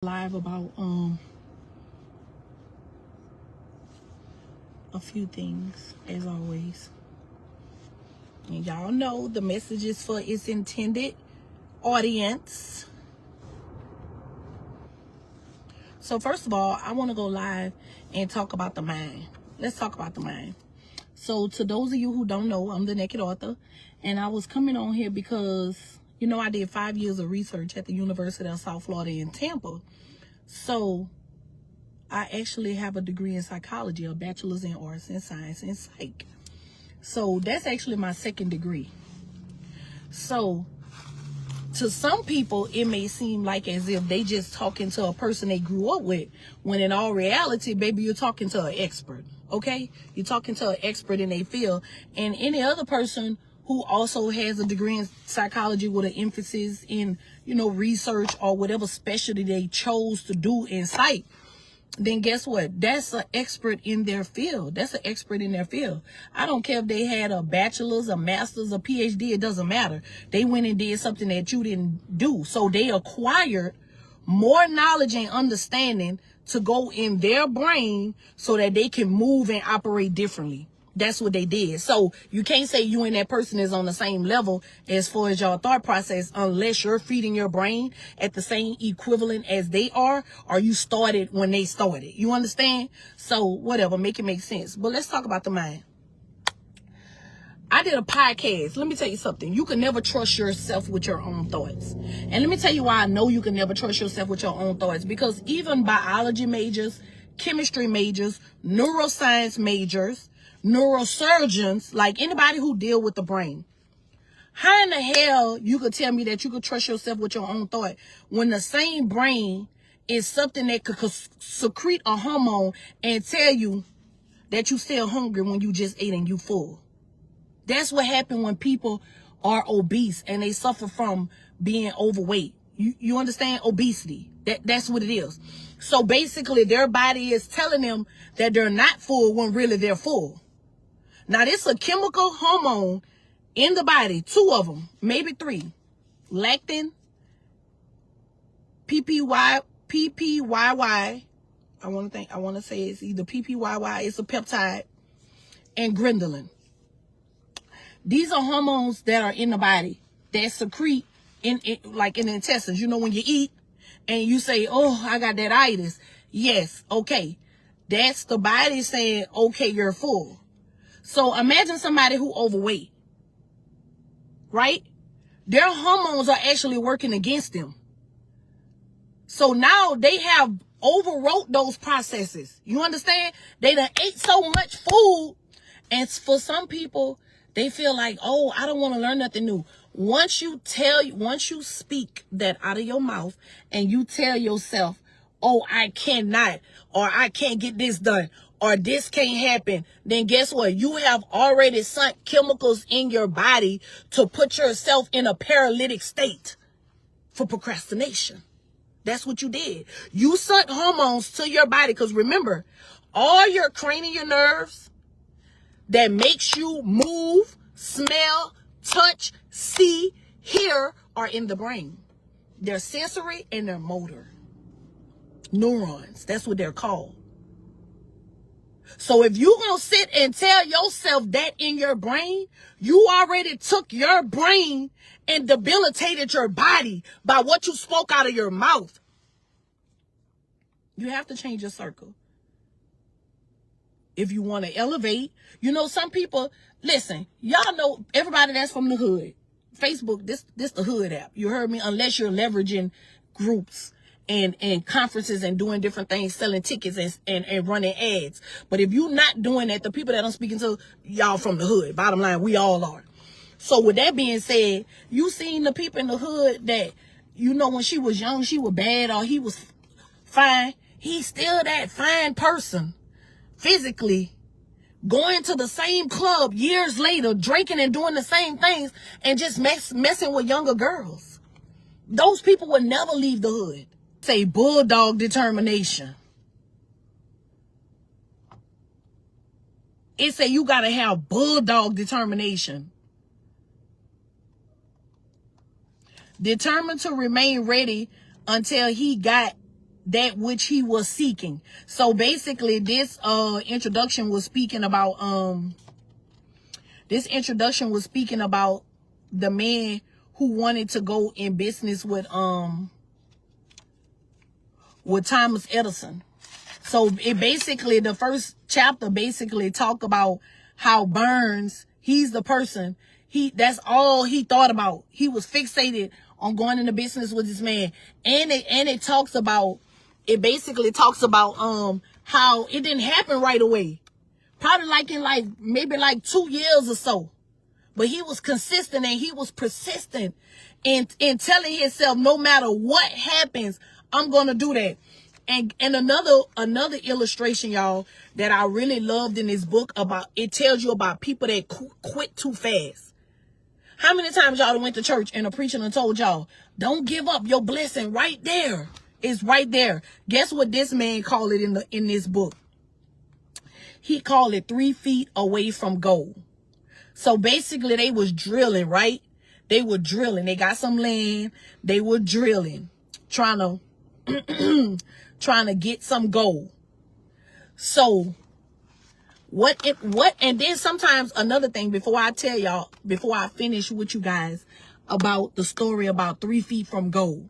Live about a few things as always, and y'all know the message is for its intended audience. So first of all, I want to go live and talk about the mind. Let's talk about the mind. So to those of you who don't know, I'm the Naked Author, and I was coming on here because I did 5 years of research at the University of South Florida in Tampa. So I actually have a degree in psychology, a bachelor's in arts and science and psych. So that's actually my second degree. So to some people, it may seem like as if they just talking to a person they grew up with, when in all reality, baby, you're talking to an expert, okay? You're talking to an expert in their field. And any other person who also has a degree in psychology with an emphasis in, research or whatever specialty they chose to do in psych, then guess what? That's an expert in their field. That's an expert in their field. I don't care if they had a bachelor's, a master's, a PhD. It doesn't matter. They went and did something that you didn't do. So they acquired more knowledge and understanding to go in their brain so that they can move and operate differently. That's what they did. So you can't say you and that person is on the same level as far as your thought process unless you're feeding your brain at the same equivalent as they are, or you started when they started. You understand? So whatever, make it make sense. But let's talk about the mind. I did a podcast. Let me tell you something. You can never trust yourself with your own thoughts. And let me tell you why I know you can never trust yourself with your own thoughts. Because even biology majors, chemistry majors, neuroscience majors, neurosurgeons, like anybody who deal with the brain, how in the hell you could tell me that you could trust yourself with your own thought when the same brain is something that could secrete a hormone and tell you that you still hungry when you just ate and you full? That's what happened when people are obese and they suffer from being overweight. You understand? Obesity. That's what it is. So basically their body is telling them that they're not full when really they're full. Now, this is a chemical hormone in the body, 2 of them, maybe 3. Lectin, PPYY. I want to say it's either PPYY, it's a peptide, and ghrelin. These are hormones that are in the body that secrete like in the intestines. When you eat and you say, "Oh, I got that itis." Yes, okay. That's the body saying, "Okay, you're full." So imagine somebody who overweight, right? Their hormones are actually working against them. So now they have overwrote those processes. You understand? They done ate so much food. And for some people, they feel like, "Oh, I don't want to learn nothing new." Once you speak that out of your mouth and you tell yourself, "Oh, I cannot," or "I can't get this done," or "this can't happen," then guess what? You have already sunk chemicals in your body to put yourself in a paralytic state for procrastination. That's what you did. You sunk hormones to your body, because remember, all your cranial nerves that makes you move, smell, touch, see, hear are in the brain. They're sensory and they're motor. Neurons, that's what they're called. So if you're going to sit and tell yourself that in your brain, you already took your brain and debilitated your body by what you spoke out of your mouth. You have to change your circle if you want to elevate. Some people, listen, y'all know everybody that's from the hood. Facebook, this the hood app. You heard me? Unless you're leveraging groups and conferences and doing different things, selling tickets and running ads. But if you're not doing that, the people that I'm speaking to, y'all from the hood. Bottom line, we all are. So with that being said, you seen the people in the hood that, when she was young, she was bad or he was fine. He's still that fine person physically, going to the same club years later, drinking and doing the same things and just messing with younger girls. Those people would never leave the hood. Say bulldog determination. It say you gotta have bulldog determination. Determined to remain ready until he got that which he was seeking. So basically this introduction was speaking about the man who wanted to go in business with Thomas Edison. So it basically, the first chapter basically talk about how Burns, he's the person, that's all he thought about. He was fixated on going into business with this man. And it talks about, it basically talks about how it didn't happen right away. Probably like in maybe 2 years or so. But he was consistent and he was persistent in telling himself, no matter what happens, I'm gonna do that. And another illustration, y'all, that I really loved in this book, about it tells you about people that quit too fast. How many times y'all went to church and a preacher and told y'all, don't give up, your blessing right there. It's right there. Guess what this man called it in this book? He called it 3 feet away from gold. So basically they was drilling, right? They were drilling. They got some land. They were drilling, trying to get some gold. So and then sometimes another thing, before I finish with you guys about the story about 3 feet from gold.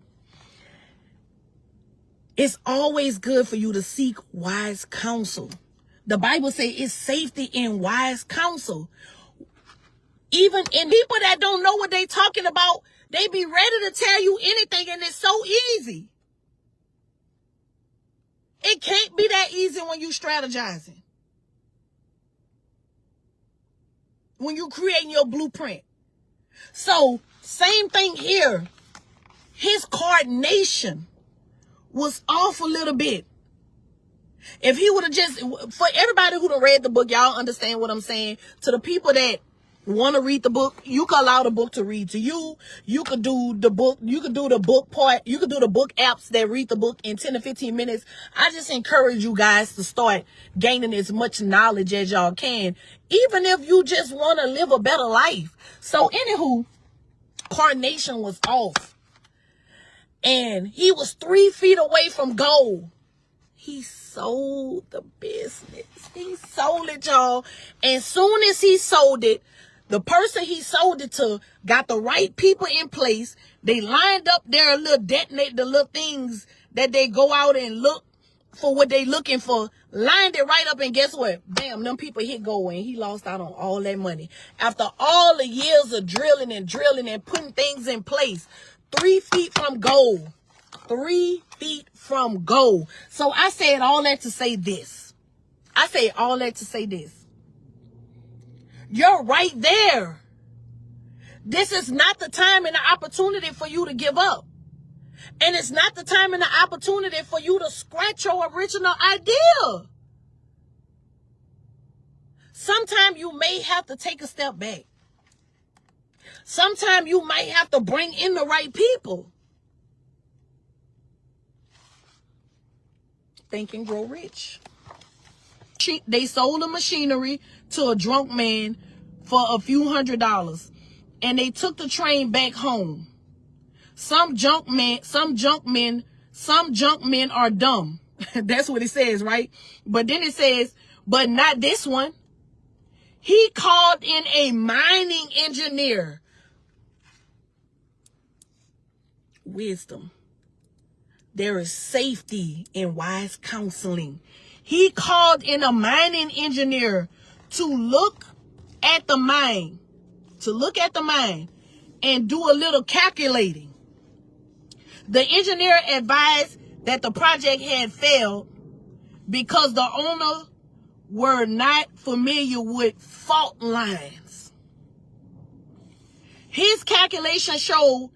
It's always good for you to seek wise counsel. The Bible says it's safety in wise counsel. Even in people that don't know what they talking about, they be ready to tell you anything, and it's so easy. It can't be that easy when you strategizing. When you creating your blueprint. So, same thing here. His coordination was off a little bit. If he would have just, for everybody who done read the book, y'all understand what I'm saying. To the people that want to read the book, you can allow the book to read to you. You could do the book. You could do the book part. You could do the book apps that read the book in 10 to 15 minutes. I just encourage you guys to start gaining as much knowledge as y'all can, even if you just want to live a better life. So anywho, coordination was off. And he was 3 feet away from gold. He sold the business. He sold it, y'all. And soon as he sold it, the person he sold it to got the right people in place. They lined up their little the little things that they go out and look for what they looking for. Lined it right up, and guess what? Bam, them people hit gold, and he lost out on all that money. After all the years of drilling and putting things in place, 3 feet from gold. 3 feet from gold. So I said all that to say this. You're right there. This is not the time and the opportunity for you to give up. And it's not the time and the opportunity for you to scratch your original idea. Sometimes you may have to take a step back. Sometimes you might have to bring in the right people. Think and Grow Rich. They sold the machinery to a drunk man for a few $100s, and they took the train back home. Some junk men are dumb. That's what it says, right? But then it says, but not this one. He called in a mining engineer. Wisdom. There is safety in wise counseling. He called in a mining engineer to look at the mine, and do a little calculating. The engineer advised that the project had failed because the owner were not familiar with fault lines. His calculation showed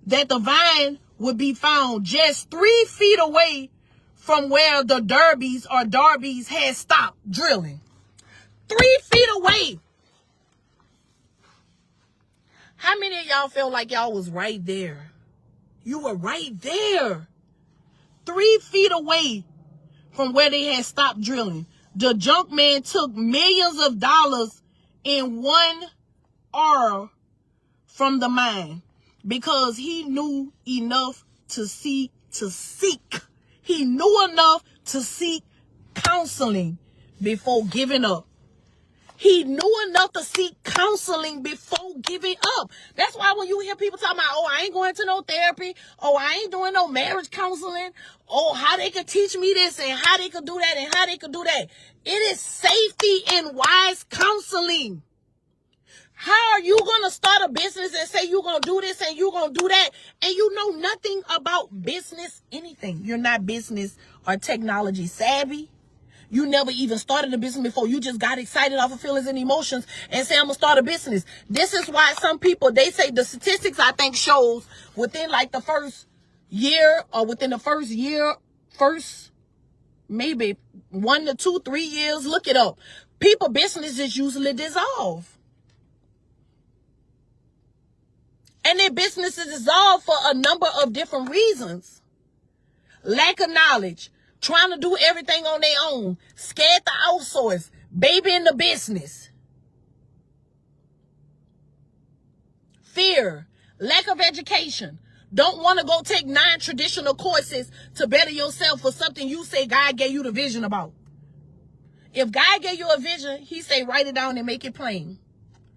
that the vine would be found just 3 feet away from where the Darbies had stopped drilling. 3 feet away. How many of y'all felt like y'all was right there? You were right there. 3 feet away from where they had stopped drilling. The junk man took millions of dollars in 1 hour from the mine because he knew enough to seek. He knew enough to seek counseling before giving up. He knew enough to seek counseling before giving up. That's why when you hear people talking about, oh, I ain't going to no therapy. Oh, I ain't doing no marriage counseling. Oh, how they could teach me this and how they could do that and how they could do that. It is safety in wise counseling. How are you going to start a business and say you're going to do this and you're going to do that and you know nothing about business, anything? You're not business or technology savvy. You never even started a business before. You just got excited off of feelings and emotions and say, I'm going to start a business. This is why some people, they say the statistics, I think, shows within like the first year or within the first maybe 1 to 2, 3 years, look it up. People businesses usually dissolve. And their businesses dissolve for a number of different reasons. Lack of knowledge. Trying to do everything on their own. Scared to outsource. Baby in the business. Fear. Lack of education. Don't want to go take 9 traditional courses to better yourself for something you say God gave you the vision about. If God gave you a vision, he say write it down and make it plain.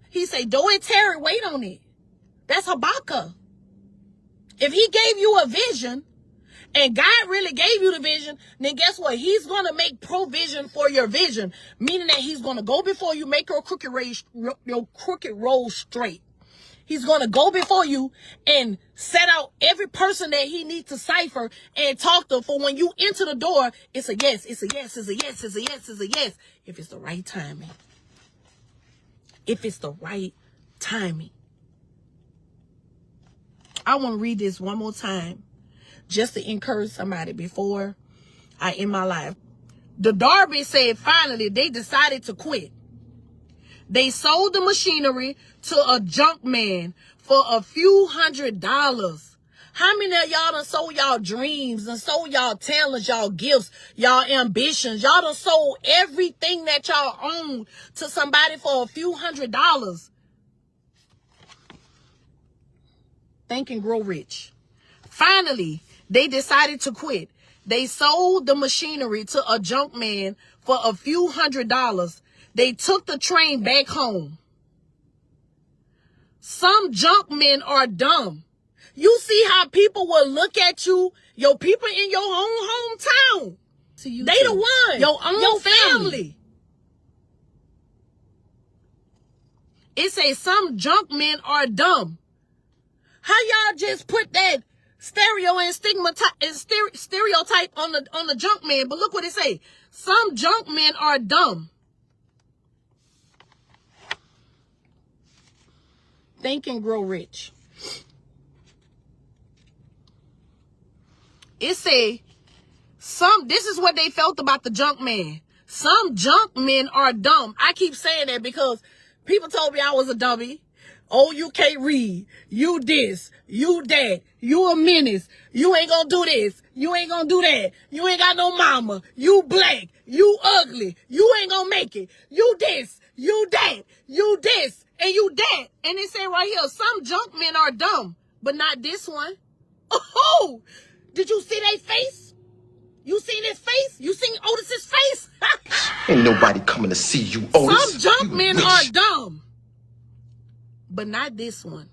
He say do it, Terry, wait on it. That's Habakkuk. If he gave you a vision, and God really gave you the vision, then guess what? He's going to make provision for your vision, meaning that he's going to go before you, make your crooked road straight. He's going to go before you and set out every person that he needs to cipher and talk to. For when you enter the door, it's a yes, it's a yes, it's a yes, it's a yes, it's a yes. If it's the right timing. If it's the right timing. I want to read this one more time, just to encourage somebody before I end my life. The Darby said finally they decided to quit. They sold the machinery to a junk man for a few $100s. How many of y'all done sold y'all dreams and sold y'all talents, y'all gifts, y'all ambitions? Y'all done sold everything that y'all own to somebody for a few $100s. Think and grow rich. Finally, they decided to quit. They sold the machinery to a junk man for a few $100s. They took the train back home. Some junk men are dumb. You see how people will look at you, your people in your own hometown. They the one, your own family. It says some junk men are dumb. How y'all just put that stereotype on the junk man? But look what it say. Some junk men are dumb. Think and grow rich. It say this is what they felt about the junk man. Some junk men are dumb. I keep saying that because people told me I was a dummy. Oh, you can't read. You this. You that. You a menace. You ain't gonna do this. You ain't gonna do that. You ain't got no mama. You black. You ugly. You ain't gonna make it. You this. You that. You this. And you that. And it say right here, some junk men are dumb, but not this one. Oh, did you see their face? You seen his face? You seen Otis's face? Ain't nobody coming to see you, Otis. Some junk men are dumb, but not this one.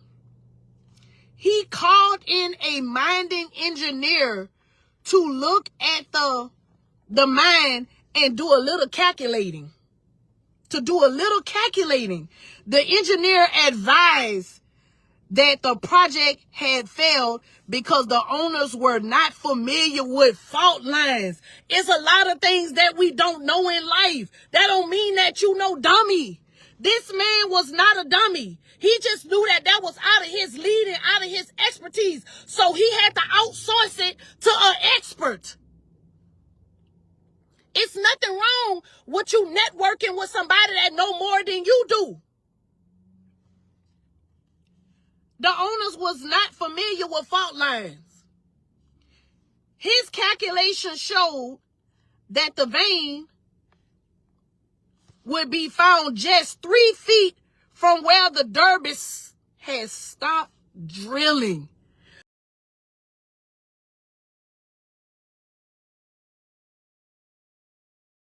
He called in a mining engineer to look at the mine and do a little calculating. The engineer advised that the project had failed because the owners were not familiar with fault lines. It's a lot of things that we don't know in life. That don't mean that you know dummy. This man was not a dummy. He just knew that was out of his lead and out of his expertise. So he had to outsource it to an expert. It's nothing wrong with you networking with somebody that know more than you do. The owners was not familiar with fault lines. His calculations showed that the vein would be found just 3 feet from where the Derbys had stopped drilling.